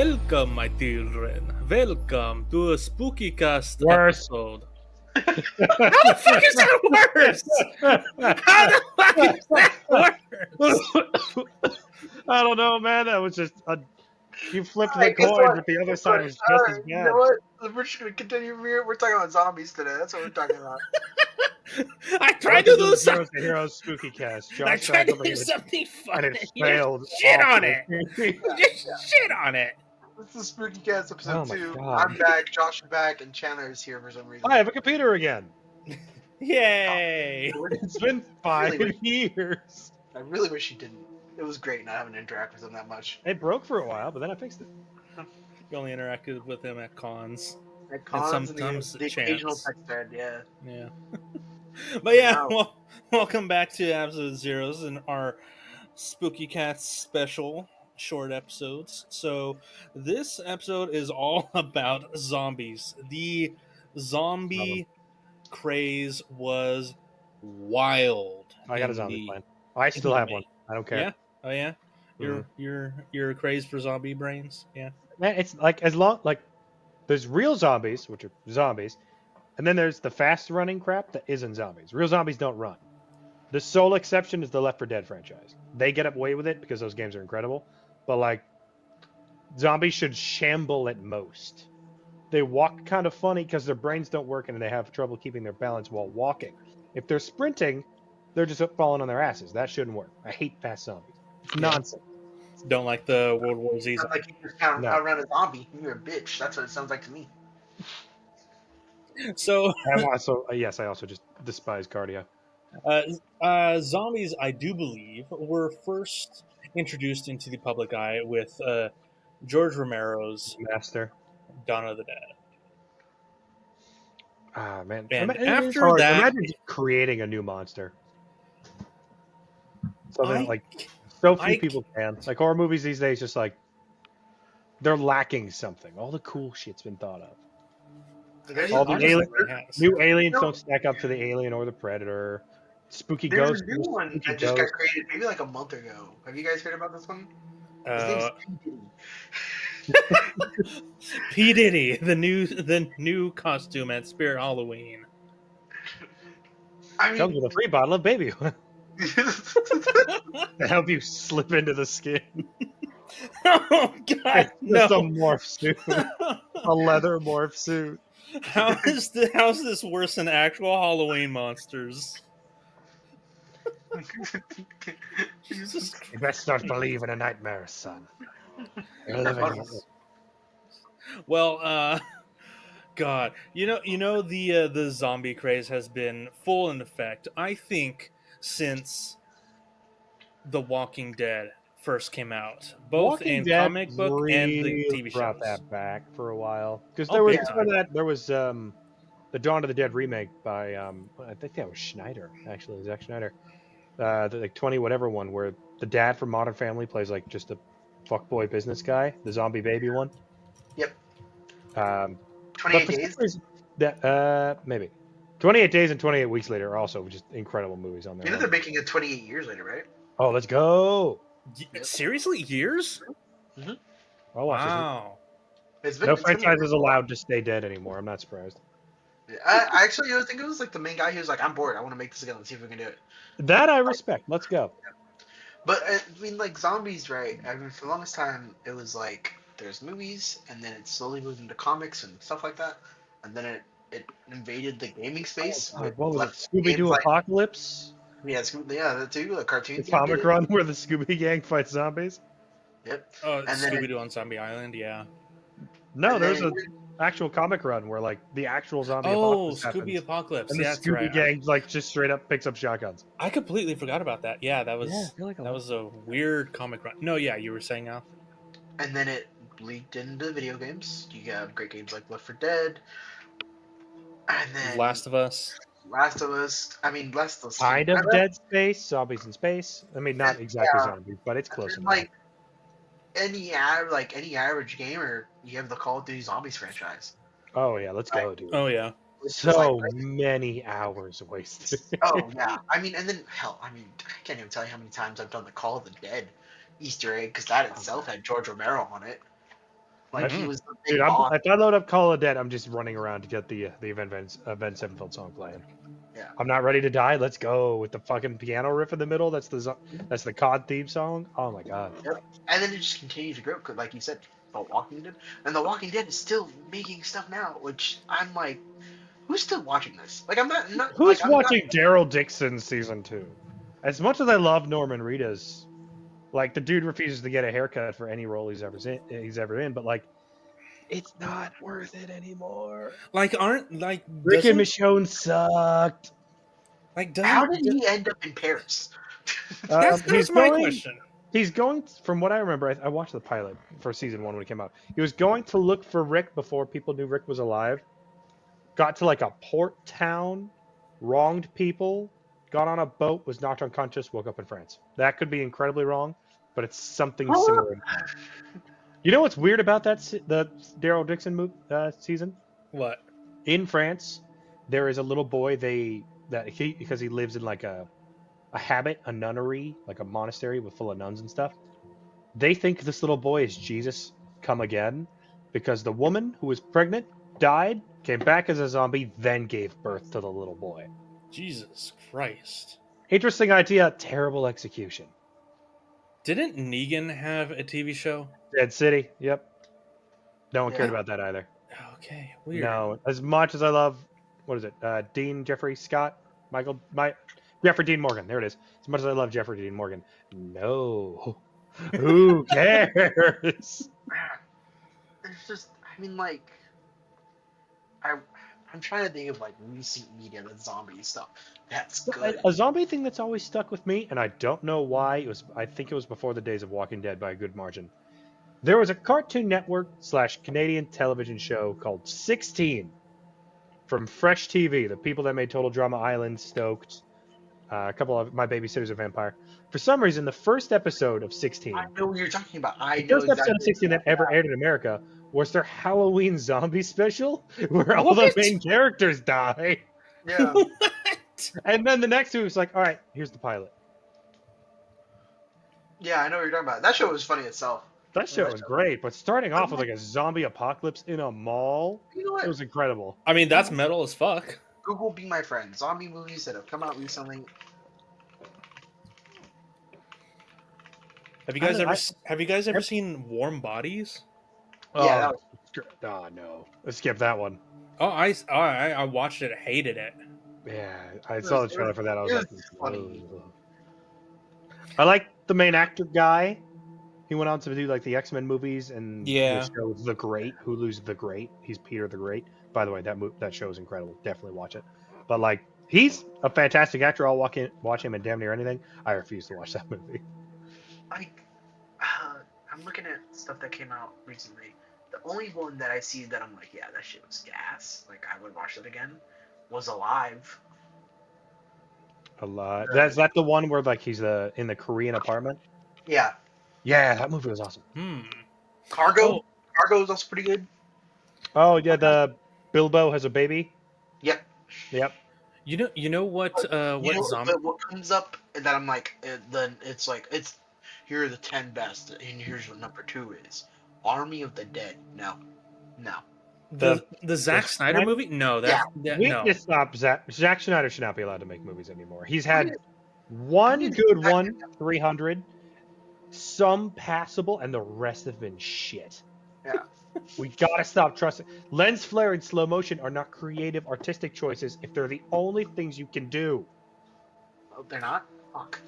Welcome, my children. Welcome to a Spookycast Worse. episode. How the fuck is that worse? How the fuck is that worse? I don't know, man. That was just you flipped the Alright, guess coin, what? but the other Guess side what? was just as Alright, you bad. know what? We're just gonna continue. We're talking about zombies today. That's what we're talking about. I tried to do Welcome something. the Heroes Spooky Cast. I Josh tried to Sackleby do was- something fun. and it You failed. just shit on it. awfully. You just shit on it. This is Spookycast episode Oh my 2. God. I'm back, Josh is back, and Chandler is here for some reason. I have a computer again. Yay. It's been 5 years. I really wish you didn't. It was great not having to interact with him that much. It broke for a while, but then I fixed it. You only interacted with him at cons. At cons and sometimes the a occasional chance. text thread, yeah. Yeah. But yeah, Wow. welcome back to Absolute Zeros and our Spooky Cats special short episodes. So this episode is all about zombies. The zombie craze was wild. I got a in zombie the- plan. I still have one. I don't care. Yeah. Oh yeah. You're crazed for zombie brains. Yeah. Man, it's like as long like there's real zombies, which are zombies, and then there's the fast running crap that isn't zombies. Real zombies don't run. The sole exception is the Left 4 Dead franchise. They get away with it because those games are incredible, but like zombies should shamble at most. They walk kind of funny because their brains don't work and they have trouble keeping their balance while walking. If they're sprinting, they're just falling on their asses. That shouldn't work. I hate fast zombies. It's nonsense. Don't like the World War Z. Sounds like you just kind of No. outrun a zombie. You're a bitch. That's what it sounds like to me. So I also yes, I also just despise cardio. zombies, I do believe, were first introduced into the public eye with George Romero's Master. Dawn of the Dead. Ah man. And It's after hard. that- imagine just creating a new monster. Something I- like so few I- people can. Like horror movies these days, just like they're lacking something. All the cool shit's been thought of. All the Honestly, alien- it has. New aliens No. don't stack up to the alien or the predator. Spooky There's ghosts. a new one spooky that just got ghosts. created maybe like a month ago. Have you guys heard about this one? His Uh, name's P. P Diddy, the new costume at Spirit Halloween. I Comes mean, with a free bottle of baby oil to help you slip into the skin. Oh God, It's a no! morph suit, a leather morph suit. How's this worse than actual Halloween monsters? Jesus You best not believe in a nightmare, son. You're living Well, God, you know the zombie craze has been full in effect. I think since The Walking Dead first came out, both Walking in Dead comic book and the really TV brought shows. that back for a while because Oh, there was big before that there was the Dawn of the Dead remake by I think that was Schneider actually, Zack Schneider, the like 20 whatever one where the dad from Modern Family plays like just a fuckboy business guy, the zombie baby one. Yep. But 28 for some days. reason, that maybe 28 Days and 28 Weeks Later are also just incredible movies on You their know they're own. making it 28 years later, right? Oh, let's go! Seriously, years? I'll watch this. Wow. It's been, No it's been- franchise is allowed to stay dead anymore. I'm not surprised. I actually I think it was like the main guy. He was like, "I'm bored. I want to make this again. Let's see if we can do it." That I respect. Let's go. But I mean, like zombies, right? I mean, for the longest time, it was like there's movies, and then it slowly moved into comics and stuff like that, and then it invaded the gaming space. with What was left it? Scooby Doo games like- Apocalypse? Yeah, that too. The The cartoons. comic run where the Scooby Gang fights zombies? Yep. Oh, And then Scooby Doo on Zombie Island, yeah. No, And there's then an actual comic run where like the actual zombie Oh, apocalypse Scooby happens, Apocalypse. and the Yeah, that's Scooby right. Gang like just straight up picks up shotguns. I completely forgot about that. Yeah, that was I feel like that was a weird comic run. No, yeah, you were saying Al. And then it leaked into video games. You have great games like Left 4 Dead, and then Last of Us. Last of Us. I mean, Last of Us. Kind of Dead Space, zombies in space. I mean, not exactly Yeah. zombies, but it's close And, enough. like any average gamer, you have the Call of Duty Zombies franchise. Oh yeah, let's go, dude. Oh yeah. It's just So like, many hours wasted. oh yeah. I mean, and then hell, I mean, I can't even tell you how many times I've done the Call of the Dead Easter egg because that itself had George Romero on it. Like Mhm. he was the big Dude, boss. if I load up Call of Dead, I'm just running around to get the Avenged Sevenfold song playing. Yeah. I'm not ready to die. Let's go with the fucking piano riff in the middle. That's the COD theme song. Oh my god. Yep. And then it just continued to grow, cause like you said, The Walking Dead, and The Walking Dead is still making stuff now, which I'm like, who's still watching this? Like Who's I'm not. watching Daryl Dixon season 2? As much as I love Norman Reedus, like the dude refuses to get a haircut for any role he's ever in, but like it's not worth it anymore. Like, aren't like Rick and doesn't Michonne sucked. like How doesn't did he end up in Paris? that's my question. He's going, from what I remember, I watched the pilot for season 1 when it came out. He was going to look for Rick before people knew Rick was alive. Got to like a port town, wronged people, got on a boat, was knocked unconscious, woke up in France. That could be incredibly wrong, but it's something similar. You know what's weird about the Daryl Dixon season? What? In France, there is a little boy because he lives in like a nunnery, like a monastery full of nuns and stuff. They think this little boy is Jesus come again because the woman who was pregnant died, came back as a zombie, then gave birth to the little boy. Jesus Christ. Interesting idea, terrible execution. Didn't Negan have a TV show? Dead City, yep. No one cared Yeah. about that either. Okay, weird. No, as much as I love, what is it, Dean Jeffrey Scott? Jeffrey Dean Morgan, there it is. As much as I love Jeffrey Dean Morgan, no. Who cares? It's just, I mean, like, I'm trying to think of like recent media that's zombie stuff. That's good. A zombie thing that's always stuck with me, and I don't know why. I think it was before the days of Walking Dead by a good margin. There was a Cartoon Network / Canadian television show called 16 from Fresh TV, the people that made Total Drama Island, Stoked, a couple of My Babysitter's a Vampire. For some reason, the first episode of 16, I know what you're talking about. I the know first episode of 16 that ever aired in America was their Halloween zombie special, where all the What? main characters die. Yeah. And then the next two was like, all right, here's the pilot. Yeah, I know what you're talking about. That show was funny itself. That show was great, but starting off with like a zombie apocalypse in a mall, You know what? it was incredible. I mean, that's metal as fuck. Google Be My Friend. Zombie movies that have come out recently. Have you guys ever seen Warm Bodies? Yeah, that was, Oh no, let's skip that one. Oh, I watched it, hated it. Yeah, I saw the trailer for that. I was it like, was funny. "Ugh." I like the main actor guy. He went on to do like the X-Men movies and Yeah. the show The Great, Hulu's The Great. He's Peter the Great. By the way, that show is incredible. Definitely watch it. But like, he's a fantastic actor. I'll watch him in damn near anything. I refuse to watch that movie. like, I'm looking at stuff that came out recently. The only one that I see that I'm like, yeah, that shit was gas. Like, I would watch it again. Was Alive. A lot. That's that the one where like he's in the Korean apartment. Yeah. Yeah, that movie was awesome. Cargo. Oh. Cargo was also pretty good. Oh yeah, the Bilbo has a baby. Yep. Yep. You know what? What comes up that I'm like, then it's like here are the 10 best, and here's what number 2 is. Army of the Dead. No. The Zack Snyder Snyder- movie? No, We no. need to stop Zack Snyder should not be allowed to make movies anymore. He's had one good one, 300, some passable, and the rest have been shit. Yeah. We gotta stop trusting. Lens flare and slow motion are not creative, artistic choices if they're the only things you can do. Oh, they're not? Fuck.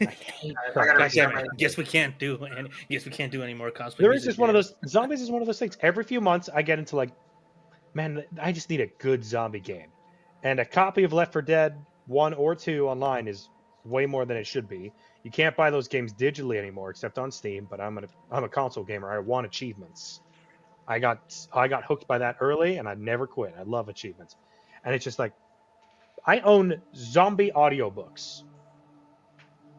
I hate I crap. gotta God damn it. Right. Guess we can't do any more cosplay. There is music just one of videos. those zombies is one of those things. Every few months I get into like, man, I just need a good zombie game. And a copy of Left 4 Dead 1 or 2 online is way more than it should be. You can't buy those games digitally anymore except on Steam, but I'm a console gamer. I want achievements. I got hooked by that early and I never quit. I love achievements. And it's just like I own zombie audiobooks.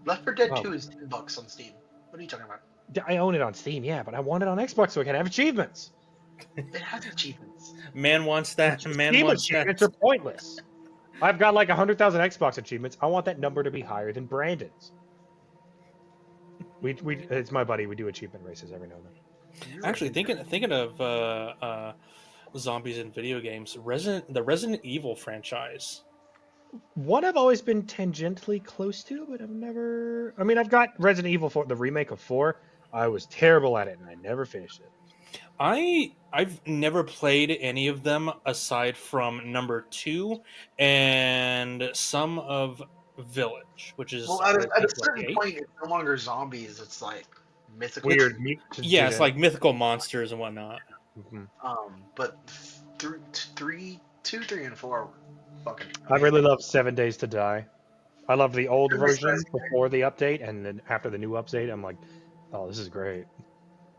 Left 4 Dead Wow. 2 is $10 on Steam. What are you talking about? I own it on Steam, yeah, but I want it on Xbox so I can have achievements. It has achievements. Man wants that. Man Steam wants achievements that. are pointless. I've got like 100,000 Xbox achievements. I want that number to be higher than Brandon's. It's my buddy. We do achievement races every now and then. Actually, thinking of zombies in video games, the Resident Evil franchise. One I've always been tangentially close to, but I've never. I mean, I've got Resident Evil 4, the remake of 4. I was terrible at it, and I never finished it. I've never played any of them aside from number 2 and some of Village, which is Well, I at think a what, certain the 8th? point, it's no longer zombies. It's like mythical. Weird mutants. Yeah, it's like mythical monsters and whatnot. Mhm. But three, 2, 3, and 4 were fucking. I really love 7 Days to Die. I love the old It was version nice. before the update, and then after the new update, I'm like, oh, this is great.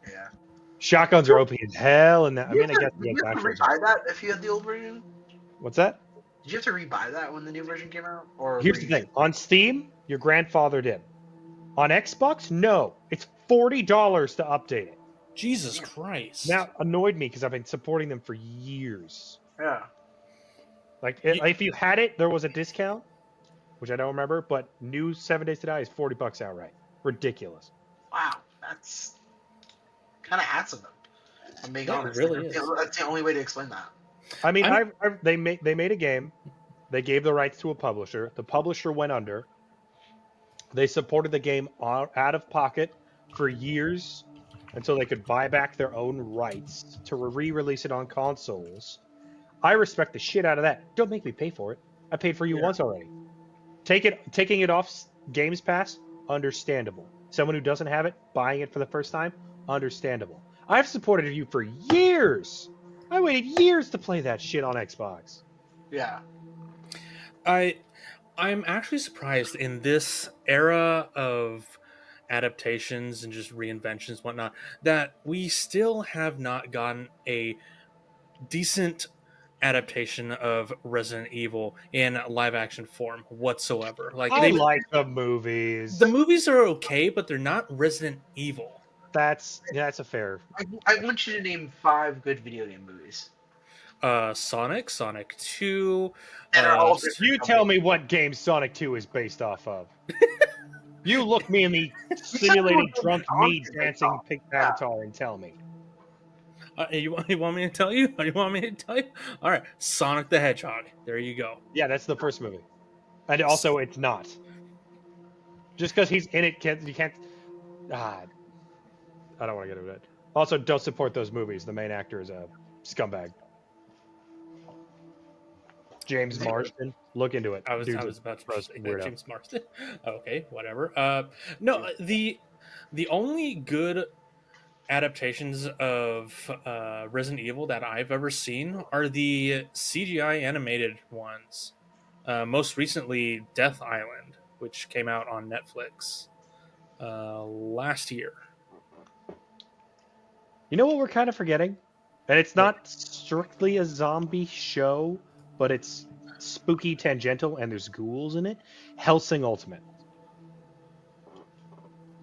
Yeah. Shotguns are OP as hell, and I Did mean, I guess you against have to actual. rebuy that if you had the old version? What's that? Did you have to rebuy that when the new version came out? Or Here's were the you thing: on Steam, your grandfather did. On Xbox, no, it's $40 to update it. Jesus Christ! Now annoyed me because I've been supporting them for years. Yeah. Like You- if you had it, there was a discount, which I don't remember. But new 7 Days to Die is $40 outright. Ridiculous. Wow, that's kind of hats of them. I'm being Yeah, it honest. really That's the only way to explain that. I mean, I'm- they made a game. They gave the rights to a publisher. The publisher went under. They supported the game out of pocket for years until they could buy back their own rights to re-release it on consoles. I respect the shit out of that. Don't make me pay for it. I paid for you once already. Taking it off Games Pass, understandable. Someone who doesn't have it, buying it for the first time, understandable. I've supported you for years. I waited years to play that shit on Xbox. Yeah. I'm actually surprised in this era of adaptations and just reinventions, whatnot, that we still have not gotten a decent adaptation of Resident Evil in live action form whatsoever. Like I like the movies. the movies are okay, but they're not Resident Evil. That's a fair. I want you to name 5 good video game movies. Sonic 2. And are all different. You tell me what game Sonic 2 is based off of. You look me in the simulated drunk me dancing pink avatar and tell me. You want me to tell you? You want me to tell you? All right, Sonic the Hedgehog. There you go. Yeah, that's the first movie. And also, it's not. Just because he's in it, you can't. I don't want to get into it. Also, don't support those movies. The main actor is a scumbag. James Marsden. Look into it. I was Dude's about to gross say weirdo. that James Marsden. Okay, whatever. No, the only good adaptations of Resident Evil that I've ever seen are the CGI animated ones. Most recently, Death Island, which came out on Netflix last year. You know what we're kind of forgetting? And it's not strictly a zombie show, but it's spooky tangential and there's ghouls in it. Hellsing Ultimate.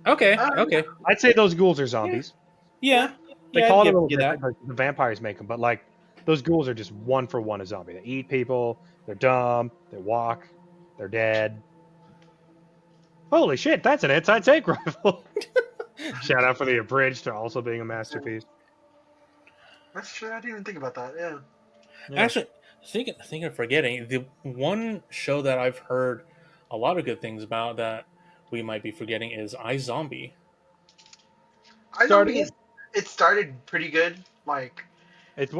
Okay, Oh, okay, I'd say those ghouls are zombies. yeah. They yeah, call I'd it a little give you different, but the vampires make them. But like, those ghouls are just one for one a zombie. They eat people. They're dumb. They walk. They're dead. Holy shit, that's an anti-tank rifle. Shout out for the abridged to also being a masterpiece. That's true. I didn't even think about that. Yeah. Yeah. Actually, thinking of forgetting, the one show that I've heard a lot of good things about that we might be forgetting is iZombie. It started pretty good. Like, It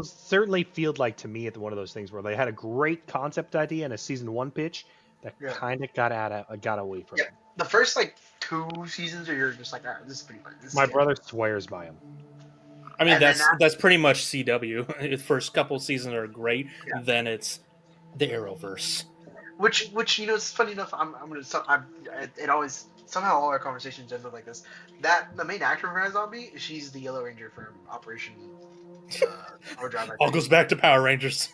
certainly feels like to me it's one of those things where they had a great concept idea and a season 1 pitch that kind of got away from it. the first like 2 seasons where you're just like, all right, this is pretty good. My brother swears by him. I mean, And then that's pretty much CW. The first couple seasons are great. Yeah. Then it's the Arrowverse. Which it's funny enough. It always somehow all our conversations end up like this. That the main actor for Zombie, she's the Yellow Ranger from Operation Overdrive. All goes back to Power Rangers.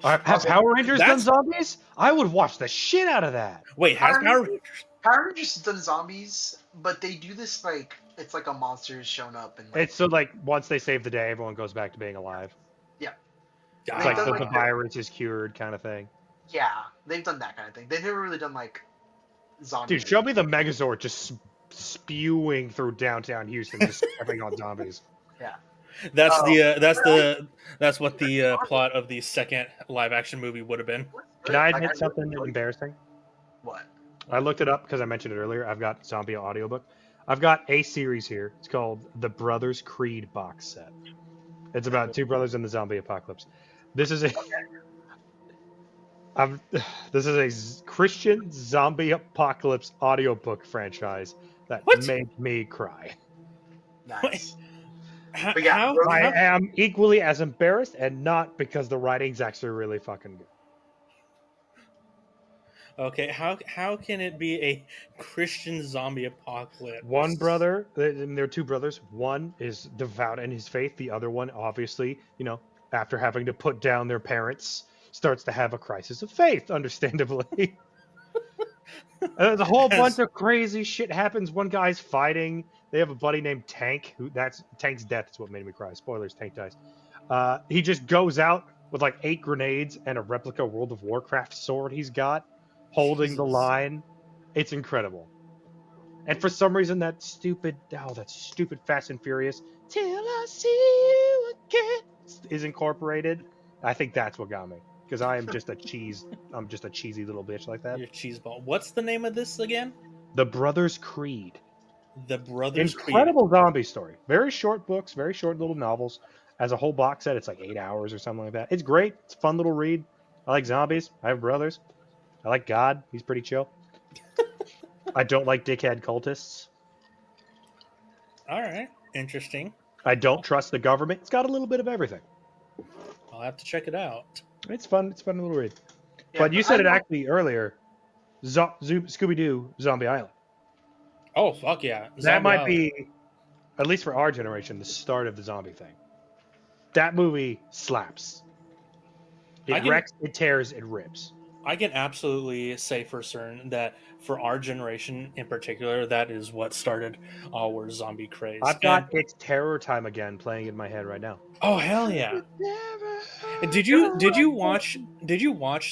Have Power Rangers done That's- zombies? I would watch the shit out of that. Wait, has Power Rangers? Power Rangers has done zombies, but they do this like it's like a monster's shown up and like, It's so like once they save the day, everyone goes back to being alive. It's They've like done, the virus is cured kind of thing. yeah, they've done that kind of thing. They've never really done like zombies. Dude, show me the Megazord just spewing through downtown Houston, just stepping on zombies. Yeah. That's Oh. that's what the plot of the second live action movie would have been. Can I Like, admit really something enjoyed it. embarrassing? What? I looked it up because I mentioned it earlier. I've got zombie audiobook. I've got a series here. It's called the Brothers Creed box set. It's about two brothers in the zombie apocalypse. This is a this is a Christian zombie apocalypse audiobook franchise that What? made me cry. Nice. How? But yeah, how, bro, I how am equally as embarrassed, and not because the writing's actually really fucking good. okay? How can it be a Christian zombie apocalypse? One brother, and there are two brothers. One is devout in his faith. The other one, obviously, after having to put down their parents, starts to have a crisis of faith, understandably. There's a whole bunch of crazy shit happens. One guy's fighting. They have a buddy named Tank. That's Tank's death is what made me cry. Spoilers, Tank dies. He just goes out with like 8 grenades and a replica World of Warcraft sword he's got, holding the Jesus. line. It's incredible. And for some reason, that stupid Fast and Furious "Till I See You Again" is incorporated. I think that's what got me, because I am just a cheesy little bitch like that. Your cheeseball. What's the name of this again? The Brothers Creed. The Brothers Incredible zombie story. Very short books, very short little novels. As a whole box set, it's like 8 hours or something like that. It's great. It's a fun little read. I like zombies. I have brothers. I like God. He's pretty chill. I don't like dickhead cultists. All right, interesting. I don't trust the government. It's got a little bit of everything. I'll have to check it out. It's fun. It's a fun little read. Yeah, But you said it actually earlier. Scooby-Doo Zombie Island. Oh fuck yeah! That Zombie might Island. be, at least for our generation, the start of the zombie thing. That movie slaps. It wrecks, it tears, it rips. I can absolutely say for certain that for our generation in particular, that is what started our zombie craze. I've got It's Terror Time again playing in my head right now. Oh hell yeah! Did you watch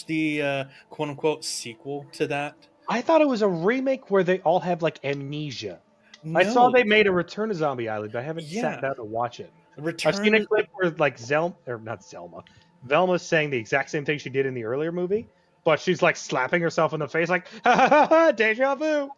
the quote unquote sequel to that? I thought it was a remake where they all have like amnesia. No. I saw they made a Return to Zombie Island, but I haven't Yeah. sat down to watch it. Return. I've seen a clip where like Velma's saying the exact same thing she did in the earlier movie, but she's like slapping herself in the face like, ha ha ha ha, deja vu.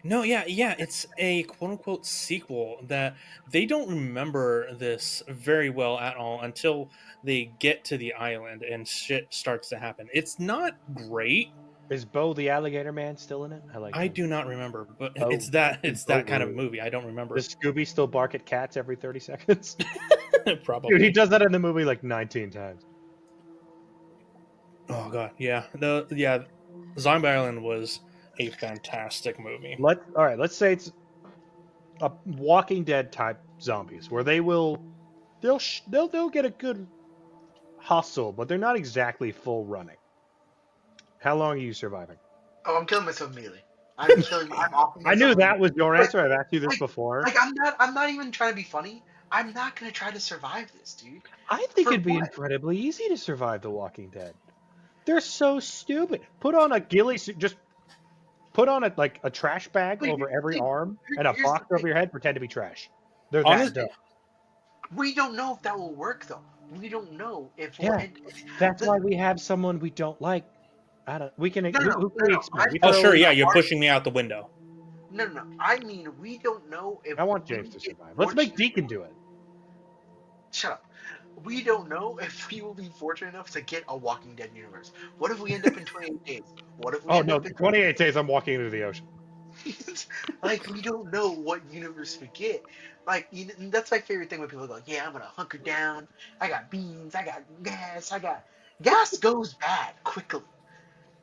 No, yeah, it's a quote unquote sequel that they don't remember this very well at all until they get to the island and shit starts to happen. It's not great. Is Bo the Alligator Man still in it? I do not remember, but Oh, it's that kind of really? movie. I don't remember. Does Scooby still bark at cats every 30 seconds? Probably. Dude, he does that in the movie like 19 times. Oh god, yeah. Zombie Island was a fantastic movie. Let's say it's a Walking Dead type zombies where they'll get a good hustle, but they're not exactly full running. How long are you surviving? Oh, I'm killing myself immediately. I'm killing. I'm offing I knew myself that was your answer. I've asked you this like- before. Like I'm not even trying to be funny. I'm not gonna try to survive this, dude. I think For it'd be what? incredibly easy to survive The Walking Dead. They're so stupid. Put on a ghillie suit. Just put on a trash bag Wait, over every wait, arm and a here's the box over thing. your head. Pretend to be trash. They're that Honestly, dumb. We don't know if that will work though. We don't know if. Yeah, That's why we have someone we don't like. We can. No, who can we expect? We oh throw- sure, yeah, you're pushing me out the window. No. I mean, we don't know if. I want we James to get survive. Let's make fortunate- Deacon do it. Shut up. We don't know if we will be fortunate enough to get a Walking Dead universe. What if we end up in 28 days? What if we Oh end no! up in 28 days. I'm walking into the ocean. like, we don't know what universe we get. Like, and that's my favorite thing when people go, yeah, I'm gonna hunker down. I got beans. I got gas. Gas goes bad quickly.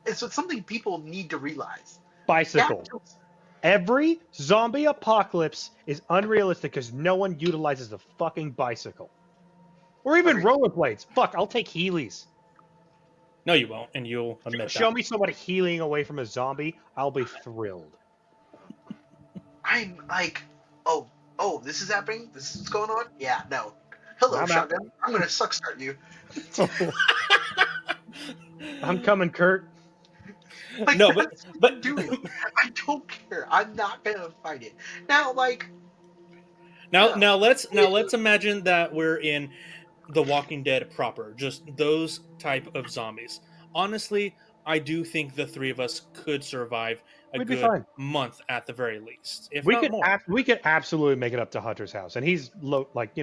And so it's something people need to realize. Bicycle. Gas- Every zombie apocalypse is unrealistic because no one utilizes the fucking bicycle. Or even Agreed. rollerblades. Fuck, I'll take Heelys. No, you won't, and you'll admit Show that. me somebody healing away from a zombie, I'll be thrilled. I'm like, oh, this is happening? This is what's going on? Yeah, no. Hello, I'm out. shotgun. I'm gonna suck start you. I'm coming, Kurt. Like, No, that's what but I'm doing. I don't care. I'm not gonna fight it. Now, like, now no. let's imagine that we're in The Walking Dead proper, just those type of zombies. Honestly, I do think the three of us could survive a We'd be good fine. month at the very least, if We not could more. we could absolutely make it up to Hunter's house, and he's like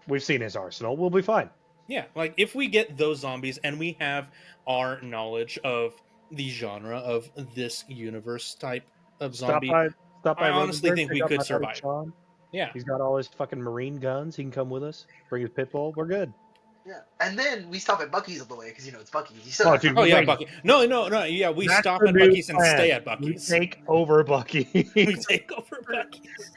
we've seen his arsenal. We'll be fine. Yeah, like if we get those zombies and we have our knowledge of the genre of this universe type of Stop zombie, by stop by I honestly Rosenberg, think pick we up could my buddy survive. Sean. Yeah. He's got all his fucking marine guns. He can come with us. Bring his pit bull. We're good. Yeah. And then we stop at Bucky's on the way because it's Bucky's. You still Oh, gotta dude, stop Oh at yeah, wait. Bucky. No. Yeah, we That's stop the at new Bucky's and plan. stay at We Bucky's. take over Bucky. We take over Bucky's.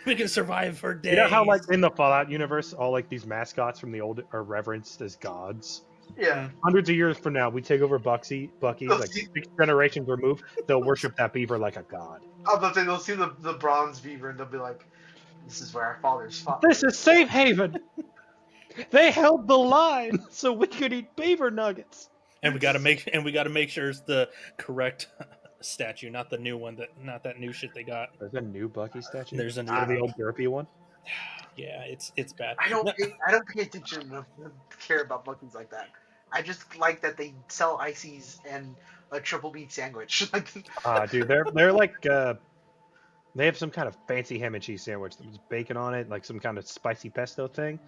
We can survive for days. You know how, like, in the Fallout universe, all like these mascots from the old are reverenced as gods. Yeah. Hundreds of years from now, we take over Bucky's, They'll like see, 6 generations removed. They'll worship that beaver like a god. I'm about to say they'll see the bronze beaver and they'll be like, "This is where our fathers fought." This is safe haven. They held the line so we could eat beaver nuggets. and we gotta make sure it's the correct statue, not the new one not that new shit they got. There's a new Bucky statue. There's a new Instead of the one. old derpy one. Yeah, it's bad. I don't No, pay attention enough to care about Bucky's like that. I just like that they sell ices and a triple meat sandwich. Like, Dude, they're like they have some kind of fancy ham and cheese sandwich with bacon on it, like some kind of spicy pesto thing.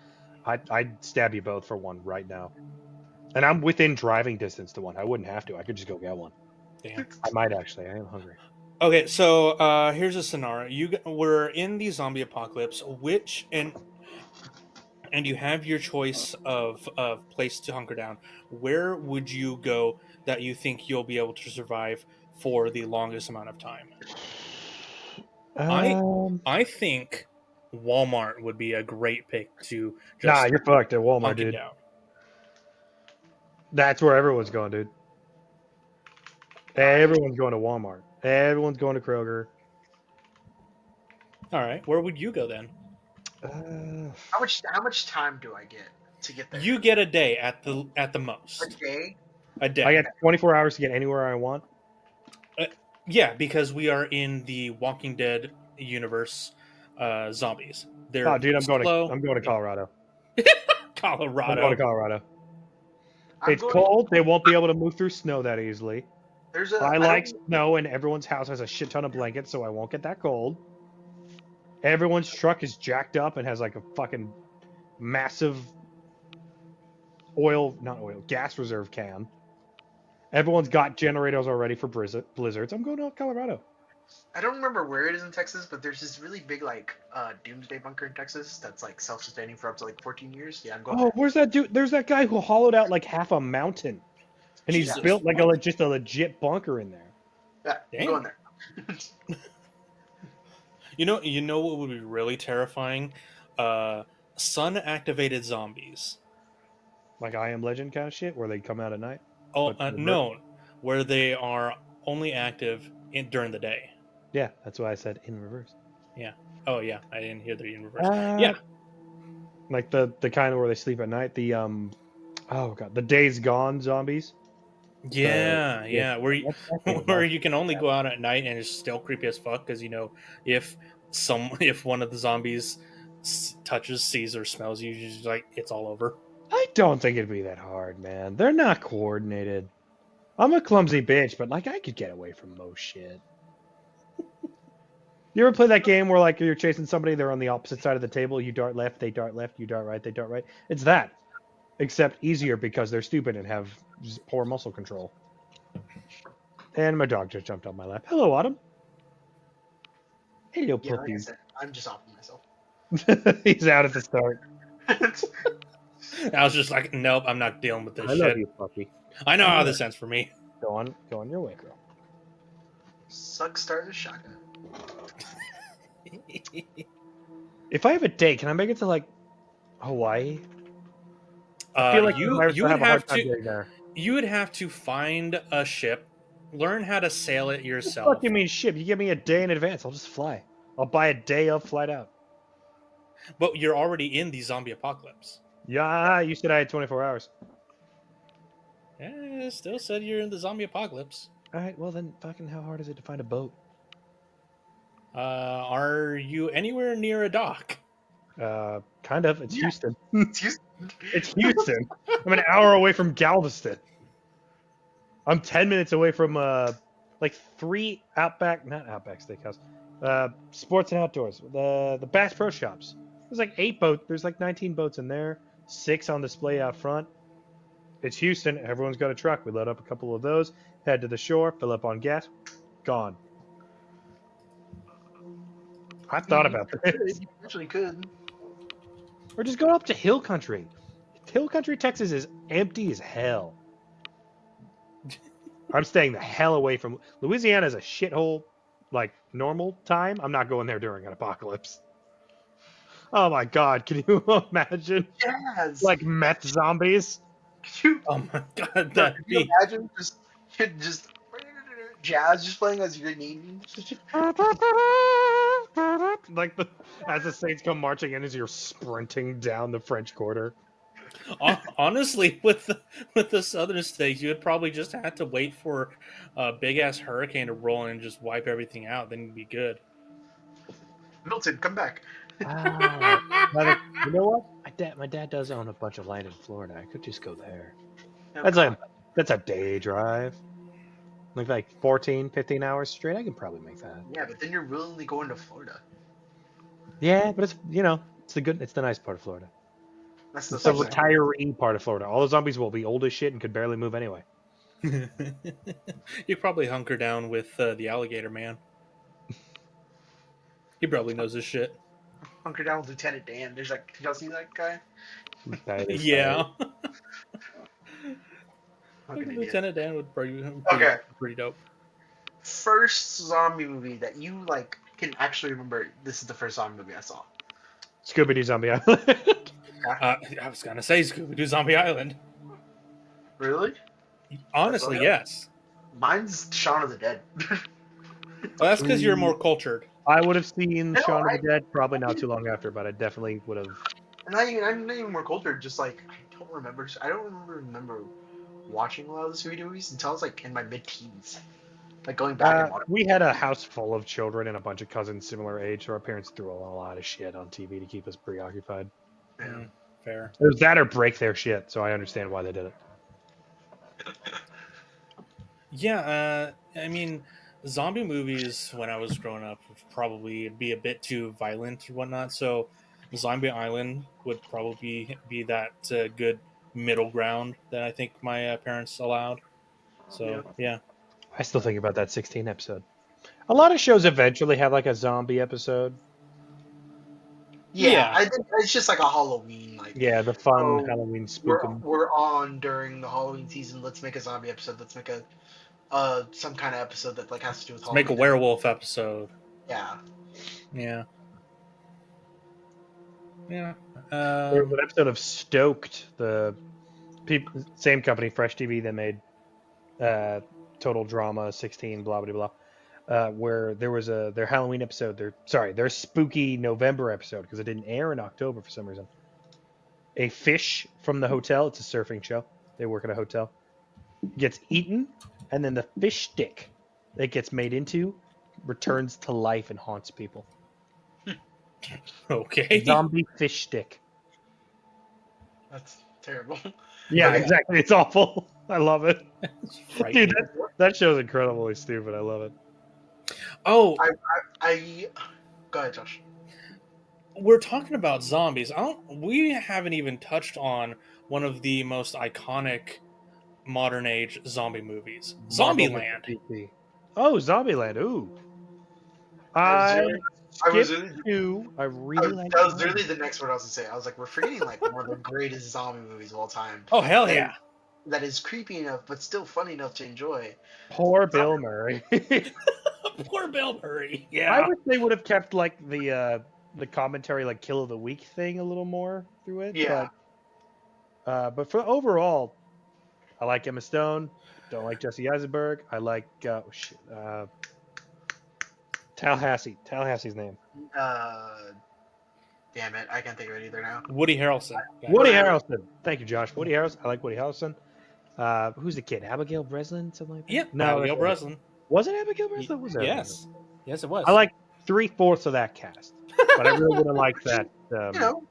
I'd stab you both for one right now. And I'm within driving distance to one. I wouldn't have to. I could just go get one. damn. I might actually. I am hungry. Okay, so here's a scenario. We're in the zombie apocalypse, and you have your choice of place to hunker down. Where would you go that you think you'll be able to survive for the longest amount of time? I think Walmart would be a great pick to just Nah, you're fucked at Walmart, hunker dude. down. That's where everyone's going, dude. Everyone's going to Walmart. Everyone's going to Kroger. All right, where would you go then? how much time do I get to get there? You get a day at the A most. day? A day. I got 24 hours to get anywhere I want. Yeah, because we are in the Walking Dead universe. Zombies. They're Oh, dude, I'm going slow. to Colorado. Colorado. I'm going to Colorado. I'm It's going- cold. They won't be able to move through snow that easily. There's a. I I like don't- snow, and everyone's house has a shit ton of blankets, so I won't get that cold. Everyone's truck is jacked up and has like a fucking massive gas reserve can. Everyone's got generators already for blizzards. I'm going to Colorado. I don't remember where it is in Texas, but there's this really big doomsday bunker in Texas that's like self-sustaining for up to like 14 years. Yeah, I'm going. Oh, where's that dude? There's that guy who hollowed out like half a mountain, and he's Jesus. built like just a legit bunker in there. Yeah, Damn. I'm going there. You know what would be really terrifying? Sun-activated zombies. Like I Am Legend kind of shit, where they come out at night. Oh, But reverse. no, where they are only active during the day. Yeah, that's why I said in reverse. Oh yeah, I didn't hear the in reverse. Uh, Yeah. Like the kind of where they sleep at night. The oh god, the Days Gone zombies. Yeah, where you, That's definitely where not- you can only go out at night and it's still creepy as fuck because if one of the zombies touches, sees, or smells you, you're just like it's all over. I don't think it'd be that hard, man. They're not coordinated. I'm a clumsy bitch, but like I could get away from most shit. You ever play that game where like you're chasing somebody, they're on the opposite side of the table, you dart left, they dart left, you dart right, they dart right? It's that. Except easier because they're stupid and have poor muscle control. And my dog just jumped on my lap. Hello, Autumn. Hello, Yeah, like I puppies. said, I'm just off myself. He's out at the start. I was just like, nope, I'm not dealing with this I shit. love you, puppy. I know how this ends for me. Go on your way, girl. Suck starting a shotgun. If I have a day, can I make it to like Hawaii? I feel like you I would would have a hard have time to getting there. you would have to find a ship, learn how to sail it What yourself. the fuck you mean ship? You give me a day in advance, I'll just fly. I'll buy a day of flight out. But you're already in the zombie apocalypse. Yeah, you said I had 24 hours. Yeah, it still said you're in the zombie apocalypse. All right, well then, fucking, how hard is it to find a boat? Are you anywhere near a dock? Kind of. It's Yeah. Houston. Excuse- It's Houston. I'm an hour away from Galveston. I'm 10 minutes away from like 3 Outback, not Outback Steakhouse, Sports and Outdoors, the Bass Pro Shops. There's like 8 boats. There's like 19 boats in there, 6 on display out front. It's Houston. Everyone's got a truck. We load up a couple of those, head to the shore, fill up on gas, gone. I thought about this. You actually could. Or just go up to Hill Country. Hill Country, Texas is empty as hell. I'm staying the hell away from Louisiana. Is a shithole, like normal time. I'm not going there during an apocalypse. Oh my god, can you imagine? Yes. Like meth zombies? you, Oh my god, can that'd you be imagine just jazz just playing as you're eating? Like as the Saints come marching in as you're sprinting down the French Quarter. honestly with the southern states, you would probably just have to wait for a big ass hurricane to roll in and just wipe everything out. Then you'd be good. Milton, come back. You know what? My dad does own a bunch of land in Florida. I could just go there. No, That's come that's a day drive. Like 14, 15 hours straight. I can probably make that. on. Yeah, but then you're willingly going to Florida. Yeah, but it's it's the nice part of Florida. That's the It's the thing. retiree part of Florida. All the zombies will be old as shit and could barely move anyway. You probably hunker down with the alligator man. He probably knows his shit. Hunker down with Lieutenant Dan. There's like, did y'all see that guy? That is Yeah. Fucking idiot. Lieutenant Dan would probably be Okay. pretty dope. First zombie movie that you like can actually remember. This is the first zombie movie I saw. Scooby-Doo Zombie Island. I was gonna say Scooby-Doo Zombie Island. Really? Honestly, yes. Mine's Shaun of the Dead. Well, that's because you're more cultured. I would have seen No, Shaun of the Dead probably not too long after, but I definitely would have. I'm not even more cultured. Just like I don't remember watching a lot of the Scooby-Doo movies until I was like in my mid-teens. Like going back and watching. We had a house full of children and a bunch of cousins similar age, so our parents threw a lot of shit on TV to keep us preoccupied. Yeah. Fair. It was that or break their shit, so I understand why they did it. Yeah, I mean, zombie movies when I was growing up would probably be a bit too violent or whatnot. So, Zombie Island would probably be that good middle ground that I think my parents allowed. So, yeah. I still think about that 16 episode. A lot of shows eventually have like a zombie episode. Yeah, I think it's just like a Halloween, like Yeah, the fun Halloween spookum. we're on during the Halloween season. Let's make a zombie episode. Let's make a some kind of episode that like has to do with Let's make a Halloween. werewolf episode. Yeah. Yeah. Yeah. There was an episode of Stoked, the same company, Fresh TV, that made Total Drama 16, blah blah blah, where there was their Halloween episode, their spooky November episode, because it didn't air in October for some reason. A fish from the hotel, it's a surfing show. They work at a hotel, gets eaten, and then the fish stick that gets made into returns to life and haunts people. Okay. Zombie fish stick. That's terrible. Yeah, Okay. exactly. It's awful. I love it. Frightening. Dude, that show's incredibly stupid. I love it. Oh, I go ahead, Josh. we're talking about zombies. We haven't even touched on one of the most iconic modern age zombie movies, Zombieland. Oh, Zombieland. Ooh. I really like That was literally the next word I was gonna say. I was like, we're forgetting like one of the greatest zombie movies of all time. Oh hell yeah! That is creepy enough, but still funny enough to enjoy. Poor Bill Murray. Poor Bill Murray. I Yeah. wish they would have kept like the commentary, like Kill of the Week thing a little more through it. Yeah. But for overall, I like Emma Stone. Don't like Jesse Eisenberg. I like Tallahassee. Tallahassee's name. Damn it, I can't think of it either now. Woody Harrelson. Woody Harrelson. Thank you, Josh. Woody Harrelson. I like Woody Harrelson. Who's the kid? Abigail Breslin, something like that. Yeah, No, Abigail Breslin. Was it Abigail Breslin? Was it Abigail Yes, yes, it was. I like 3/4 of that cast, but I really would have liked that. You know,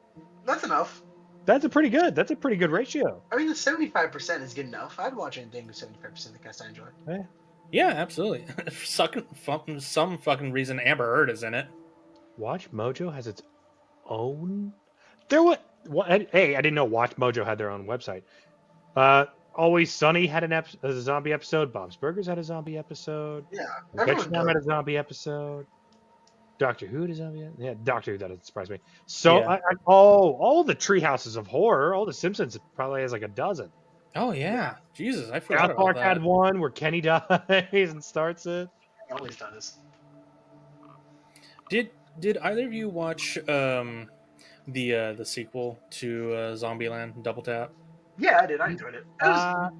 that's enough. That's a pretty good ratio. I mean, the 75% is good enough. I'd watch anything with 75% of the cast I enjoy. Yeah, absolutely. For some fucking reason, Amber Heard is in it. Watch Mojo has its own. There what? Hey, I didn't know Watch Mojo had their own website. Always Sunny had a zombie episode. Bob's Burgers had a zombie episode. Yeah, Adventure Time had a zombie episode. Doctor Who had a zombie. Yeah, Doctor Who, that doesn't surprise me. So, Yeah. all the tree houses of horror, all the Simpsons probably has like a dozen. Oh yeah, Jesus, I forgot South about Park that. had one where Kenny dies and starts it. He always does. Did either of you watch the sequel to Zombieland, Double Tap? Yeah, I did. I enjoyed it. It was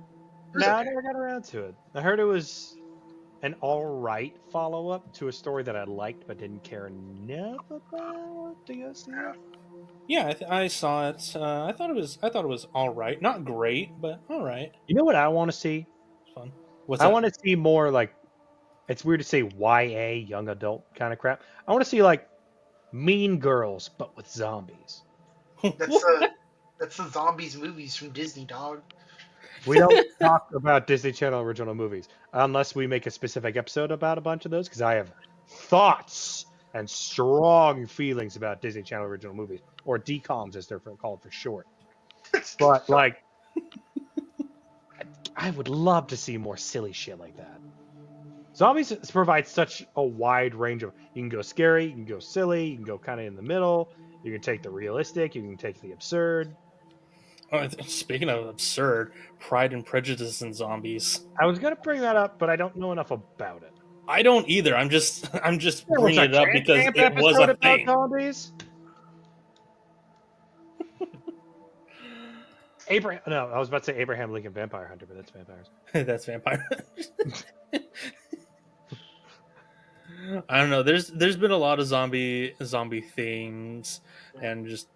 No, I okay. never got around to it. I heard it was an all-right follow-up to a story that I liked but didn't care enough about. Do you see it? Yeah, I saw it. I thought it was all right, not great, but all right. You know what I want to see? It's fun. What's I that? want to see more like, it's weird to say YA, young adult kind of crap. I want to see like Mean Girls, but with zombies. That's the zombies movies from Disney, dog. We don't talk about Disney Channel original movies unless we make a specific episode about a bunch of those, because I have thoughts and strong feelings about Disney Channel original movies, or DCOMs as they're called for short. But like, I would love to see more silly shit like that. Zombies provide such a wide range of. You can go scary, you can go silly, you can go kind of in the middle. You can take the realistic, you can take the absurd. Oh, speaking of absurd, Pride and Prejudice and zombies. I was gonna bring that up, but I don't know enough about it. I don't either. I'm just There bringing a it up Jam because Camp it was episode a about thing. Zombies. Abraham. No, I was about to say Abraham Lincoln Vampire Hunter, but that's vampires. That's vampire. I don't know. There's been a lot of zombie themes and just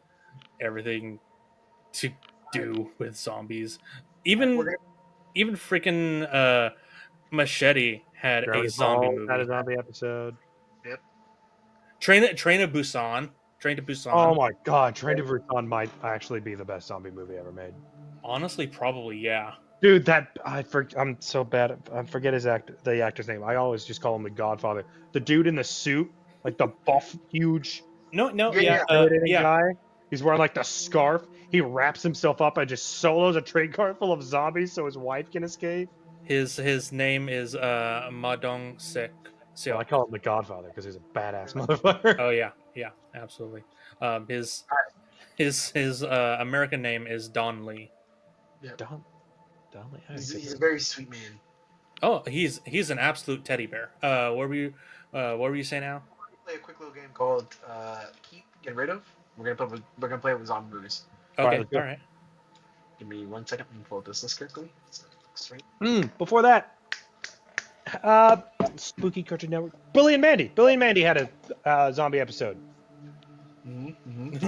everything to do with zombies. Even freaking Machete had Dragon a zombie Ball movie. had a zombie episode. Yep. Train to Busan. Train to Busan. Oh my god, Train to Busan might actually be the best zombie movie ever made. Honestly, probably yeah. Dude, I'm so bad. I forget the actor's name. I always just call him the Godfather. The dude in the suit, like the buff, huge No, Yeah, guy. He's wearing like the scarf. He wraps himself up and just solos a train car full of zombies so his wife can escape. His name is Ma Dong Sik. So I call him the Godfather because he's a badass motherfucker. Oh yeah, absolutely. His American name is Don Lee. Donnelly. He's a very sweet man. Oh, he's an absolute teddy bear. What were you saying now? Play a quick little game called Keep Get Rid Of. We're gonna play it with zombie movies. Okay, let's all go. right. Give me 1 second and pull this list quickly. So it looks right. Before that, Spooky Cartoon Network. Billy and Mandy had a zombie episode.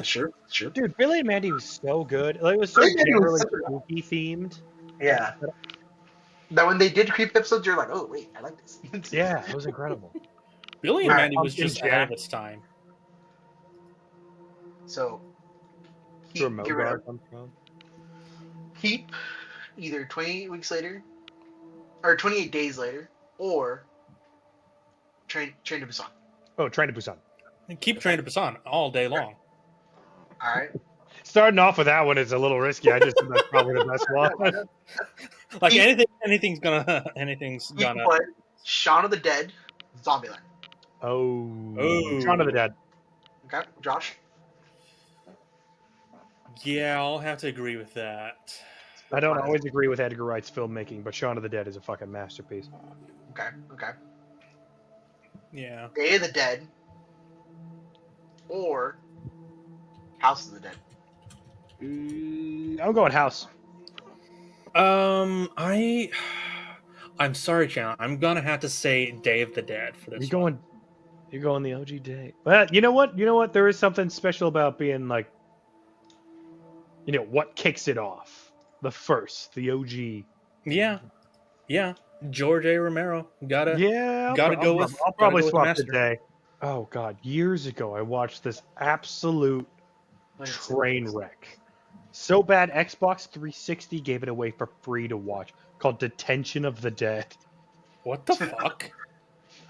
Sure. Dude, Billy and Mandy was so good. Like, it was so Billy and Mandy was generally spooky themed. Yeah. Now when they did creep episodes, you're like, oh wait, I like this. Yeah, it was incredible. Billy and Right, Mandy was Pumpkin just ahead of Jack. its time. So Where keep, get rid of, Mogart comes from. keep either 28 weeks later, or 28 days later, or Train to Busan. Oh, Train to Busan. And keep Train to Busan all day long. All right. Starting off with that one is a little risky. I just think that's probably the best one. Like anything's gonna You can play Shaun of the Dead, Zombieland. Oh, Shaun of the Dead. Okay, Josh. Yeah, I'll have to agree with that. I don't always agree with Edgar Wright's filmmaking, but Shaun of the Dead is a fucking masterpiece. Okay. Yeah. Day of the Dead, or House of the Dead. I'm going House. I'm sorry, Chandler. I'm gonna have to say Day of the Dead for this. You're going the OG Day. Well, you know what? There is something special about being like, what kicks it off. The OG Yeah, yeah. George A. Romero. Yeah, Gotta go with I'll gotta probably go with the swap master. today. Oh God, years ago I watched this absolute Let me see. train wreck. So bad, Xbox 360 gave it away for free to watch, called Detention of the Dead. What the fuck?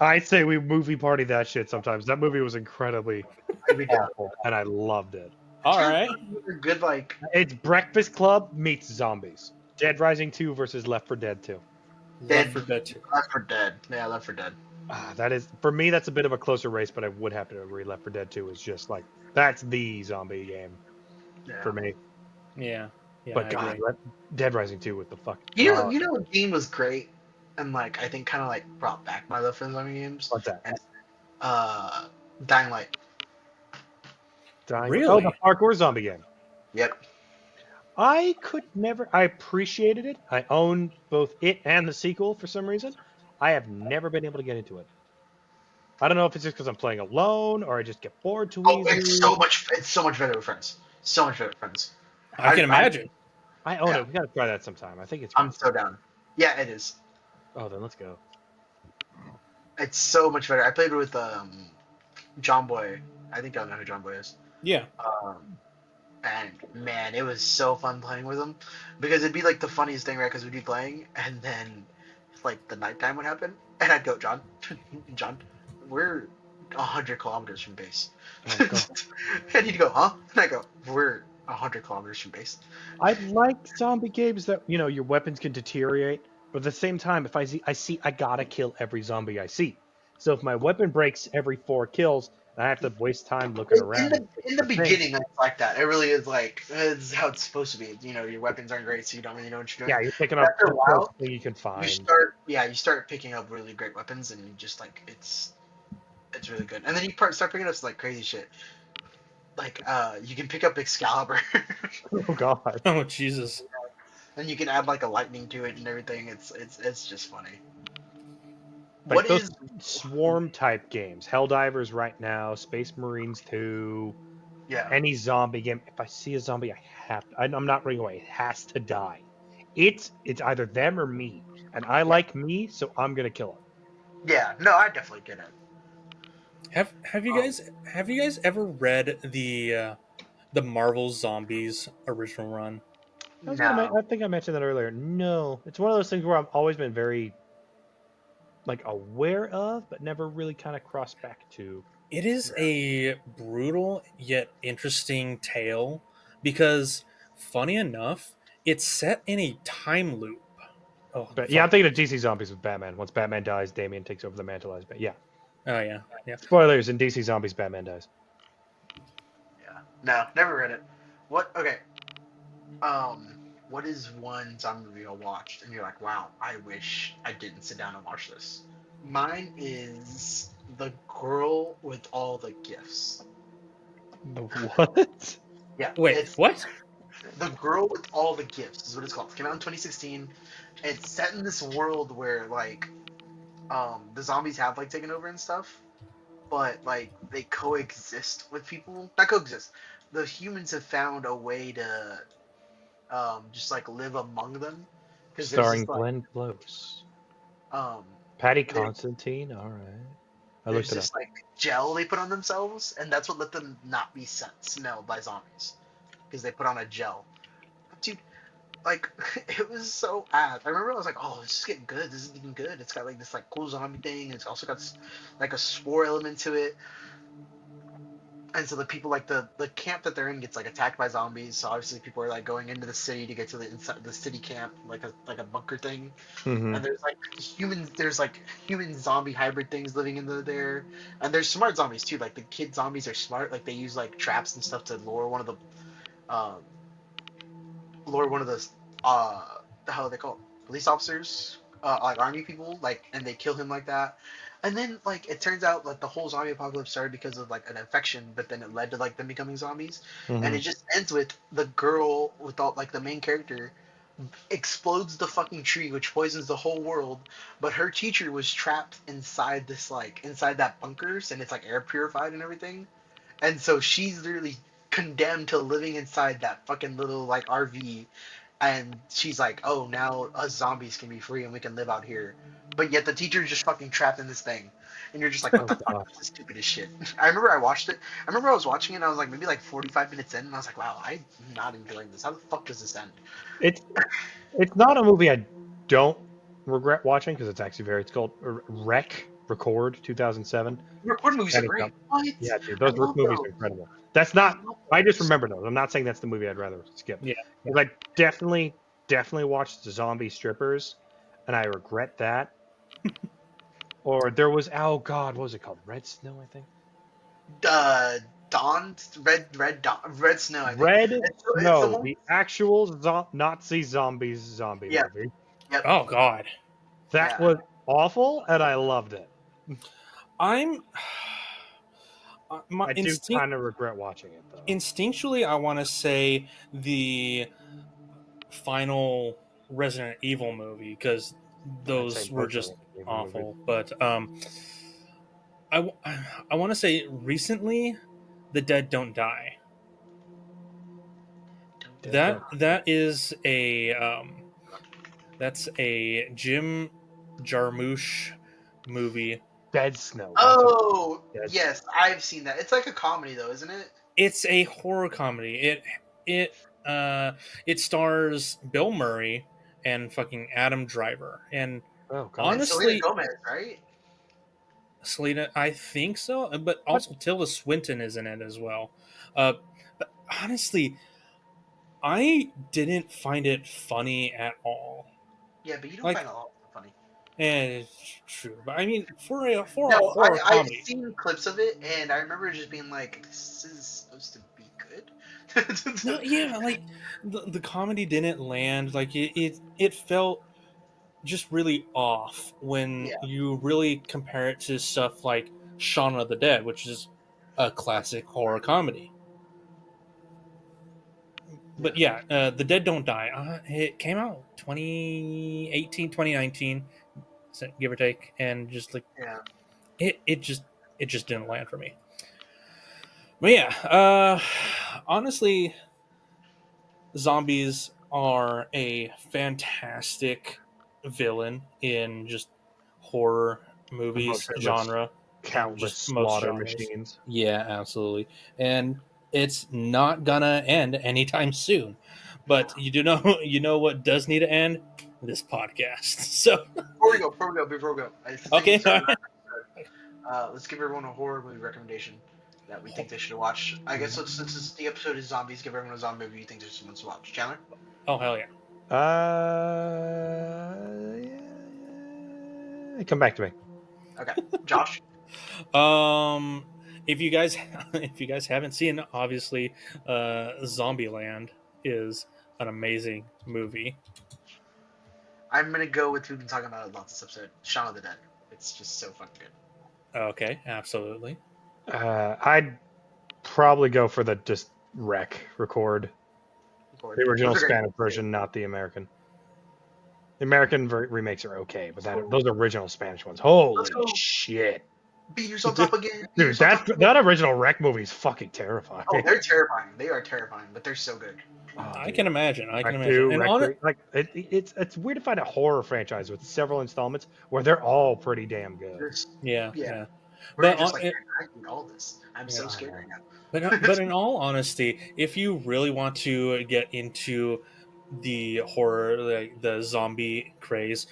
I'd say we movie party that shit sometimes. That movie was incredibly We do. awful, and I loved it. All Sure, right. they're good. Like It's Breakfast Club meets zombies. Dead Rising 2 versus Left 4 Dead 2. Left Dead, 4 Dead 2. Left 4 Dead. Yeah, Left 4 Dead. That is, for me, that's a bit of a closer race, but I would have to agree. Left 4 Dead 2 is just like, that's the zombie game Yeah. for me. Yeah. Yeah, But I God, agree. Dead Rising 2 with the fuck. You know what game was great, and like I think kind of like brought back my love for zombie games. What's that? And Dying Light. Oh, the Really? parkour zombie game. Yep. I could never. I appreciated it. I own both it and the sequel for some reason. I have never been able to get into it. I don't know if it's just because I'm playing alone or I just get bored too Oh, easily. it's so much better with friends. So much better with friends. I can imagine. I own Yeah. it. We gotta try that sometime. I think it's. I'm so down. Yeah, it is. Oh, then let's go. It's so much better. I played with John Boy. I think I know who John Boy is. Yeah. And man, it was so fun playing with him because it'd be like the funniest thing, right? Because we'd be playing, and then like the nighttime would happen, and I'd go, John, John, we're 100 kilometers from base, Oh, God. and he'd go, huh? And I go, we're 100 kilometers from base. I like zombie games that your weapons can deteriorate, but at the same time, if I gotta kill every zombie I see. So if my weapon breaks every 4 kills, I have to waste time looking around. In the beginning, it's like that. It really is like it's how it's supposed to be. You know, your weapons aren't great, so you don't really know what you're doing. Yeah, you're picking But up after the a while, first thing you can find. you start picking up really great weapons, and you just like it's really good. And then you start picking up some like crazy shit. Like you can pick up Excalibur, Oh God. Oh Jesus. and you can add like a lightning to it and everything. It's just funny. Like What those is swarm type games, Helldivers right now, Space Marines 2, yeah any zombie game. If I see a zombie, I'm not running away. It has to die. It's either them or me, and I like me, so I'm gonna kill it. yeah no I definitely get it. Have you guys ever read the Marvel Zombies original run? No. I think I mentioned that earlier. No, it's one of those things where I've always been very like aware of, but never really kind of crossed back to. It is a brutal yet interesting tale because, funny enough, it's set in a time loop. Oh, But yeah, I'm fuck. thinking of DC Zombies with Batman. Once Batman dies, Damian takes over the mantle as. But yeah, Oh yeah, yeah. spoilers in DC Zombies, Batman dies. Yeah. No, never read it. What? Okay. What is one zombie movie I watched and you're like, wow, I wish I didn't sit down and watch this? Mine is The Girl with All the Gifts. The what? Yeah. Wait, It's what? The Girl with All the Gifts is what it's called. It came out in 2016. It's set in this world where like the zombies have like taken over and stuff, but like they coexist with people. Not coexist. The humans have found a way to just like live among them because there's Starring this like Glenn Close, um Patty there, Constantine. All right, I there's looked it up. this like gel they put on themselves, and that's what let them not be smelled by zombies because they put on a gel. Dude, like it was so ass. I remember I was like, oh, this is getting good. This is getting good. It's got like this like cool zombie thing. It's also got like a spore element to it. And so the people like the camp that they're in gets like attacked by zombies. So obviously people are like going into the city to get to the inside the city camp, like a bunker thing. Mm-hmm. And there's like human zombie hybrid things living in there. And there's smart zombies too. Like the kid zombies are smart. Like they use like traps and stuff to um lure one of the how are they called, police officers, like army people, like, and they kill him like that. And then like it turns out like the whole zombie apocalypse started because of like an infection, but then it led to like them becoming zombies. And Mm-hmm. it just ends with the girl with all like the main character explodes the fucking tree, which poisons the whole world. But her teacher was trapped inside this like inside that bunkers, and it's like air purified and everything. And so she's literally condemned to living inside that fucking little like RV, and she's like, "Oh, now us zombies can be free and we can live out here," but yet the teacher's just fucking trapped in this thing, and you're just like, "What Oh the fuck? god. This is stupid as shit." I remember I watched it. I remember I was watching it, and I was like maybe like 45 minutes in, and I was like, "Wow, I'm not enjoying this. How the fuck does this end?" It's not a movie I don't regret watching because it's actually very. It's called Record 2007. Record movies are And it's great. What? Yeah, dude, I those love movies those. are incredible. That's I not. love I just those. remember those. I'm not saying that's the movie I'd rather skip. Yeah. Because I definitely watched Zombie Strippers, and I regret that. Or there was, oh god, what was it called? Red Snow, I think. Dawn, Red Snow. I think Red it's the Snow, one. the actual Nazi zombies zombie Yeah. movie. Yep. Oh God. That Yeah. was awful, and I loved it. I'm. My I do kind of regret watching it though. instinctually, I want to say the final Resident Evil movie because those were just awful. But I want to say recently, The Dead Don't Die. That is a that's a Jim Jarmusch movie. Dead Snow. Oh, Dead yes, I've seen that. It's like a comedy though, isn't it? It's a horror comedy. It stars Bill Murray and fucking Adam Driver. And Oh god. And honestly, Selena Gomez, right? Selena, I think so, but also Tilda Swinton is in it as well. But honestly, I didn't find it funny at all. Yeah, but you don't Like- find a lot funny. And it's true, but I mean, for a No, horror I've comedy, seen clips of it, and I remember just being like, "This is supposed to be good." no, yeah, like the comedy didn't land. Like it felt just really off when Yeah. you really compare it to stuff like Shaun of the Dead, which is a classic horror comedy. But yeah, The Dead Don't Die. It came out 2018, 2019, give or take, and just like Yeah. it just didn't land for me. But yeah, honestly, zombies are a fantastic villain in just horror movies Most- genre. Countless Just most slaughter genres. machines. Yeah, absolutely. And it's not gonna end anytime soon. But you do know you know what does need to end? This podcast. So Before we go. I think Okay, it's time alright. let's give everyone a horror movie recommendation that we think they should watch. I guess since the episode is zombies, give everyone a zombie movie you think there's someone to watch. Chandler? oh hell yeah. Yeah. Come back to me. Okay. Josh? If you guys haven't seen, obviously Zombieland is an amazing movie. I'm gonna go with we've been talking about it a lot this episode. Shaun of the Dead. It's just so fucking good. Okay, absolutely. I'd probably go for the just record. The original Those are great. Spanish version, not the American. The American remakes are okay, but those original Spanish ones, holy Let's go. shit. Beat yourself up again. Beat Dude, yourself up again. that original Wreck movie is fucking terrifying. Oh, they're terrifying. They are terrifying, but they're so good. Oh, I dude. can imagine. I can Wreck imagine. 2, And Wreck on 3, like it's weird to find a horror franchise with several installments where they're all pretty damn good. There's, yeah. Yeah. But we're just on- like, I need all this. I'm so Yeah, I scared know. right now. But in all honesty, if you really want to get into the horror, like the zombie craze,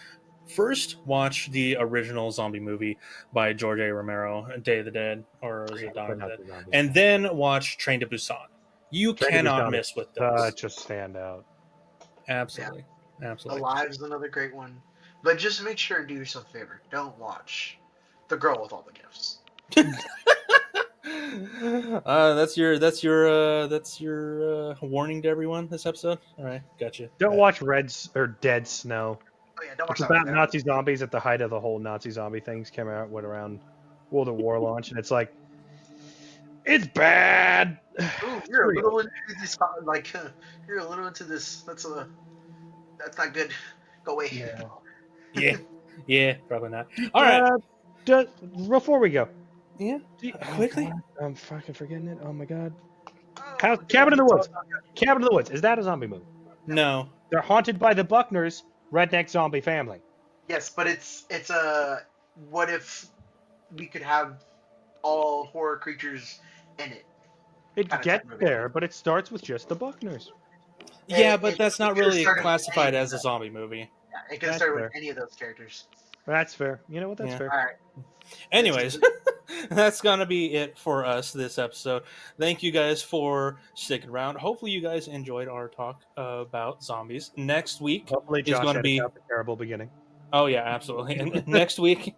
first watch the original zombie movie by George A. Romero, Day of the Dead, or is it Dawn of the Dead? And then watch Train to Busan. You Train to cannot Busan miss with those. such a standout. Absolutely. Absolutely. Alive is another great one. But just make sure and do yourself a favor. Don't watch The Girl with All the Gifts. That's your warning to everyone this episode. All right, gotcha. Don't watch Dead Snow. Oh yeah, don't watch It's that about one. Nazi zombies at the height of the whole Nazi zombie things came out when around World at War launch, and it's like, it's bad. Ooh, you're a little into this. You're a little into this. That's not good. Go away. Yeah, probably not. All right. Before we go, Yeah, oh, quickly. God, I'm fucking forgetting it. Oh my god. Oh, Cabin in the Woods. Cabin in the Woods. Is that a zombie movie? No. They're haunted by the Buckners, redneck zombie family. Yes, but it's a what if we could have all horror creatures in it It kind of type gets movie. there, but it starts with just the Buckners. Yeah, but that's It not could have really started with any classified of as a them. zombie movie. Yeah, it could have That's started fair. with any of those characters. That's fair. You know what? That's Yeah. fair. All right. Anyways, that's gonna be it for us this episode. Thank you guys for sticking around. Hopefully, you guys enjoyed our talk about zombies. Next week Hopefully, is Josh going to had be. a terrible beginning. Oh yeah, absolutely. And next week,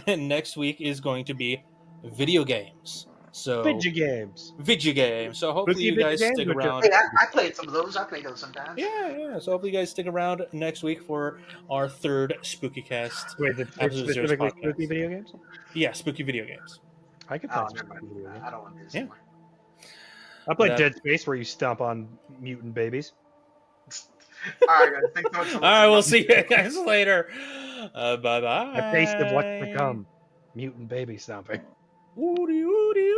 next week is going to be video games. So Video games. video games. So hopefully, Spooky you video guys games, stick which are- around. Hey, I played some of those. I played those sometimes. Yeah. So hopefully, you guys stick around next week for our third Spookycast. Wait, it's Absolute Zeros specifically podcast. spooky video games? Yeah, spooky video games. I can play Oh, some never spooky mind. video games. I don't want to do this Yeah. anymore. I played That- Dead Space where you stomp on mutant babies. All right, guys. Thanks so much for All right, listening. we'll see you guys later. Bye bye. A taste of what's to come. Mutant baby stomping. Woody, woody, woody.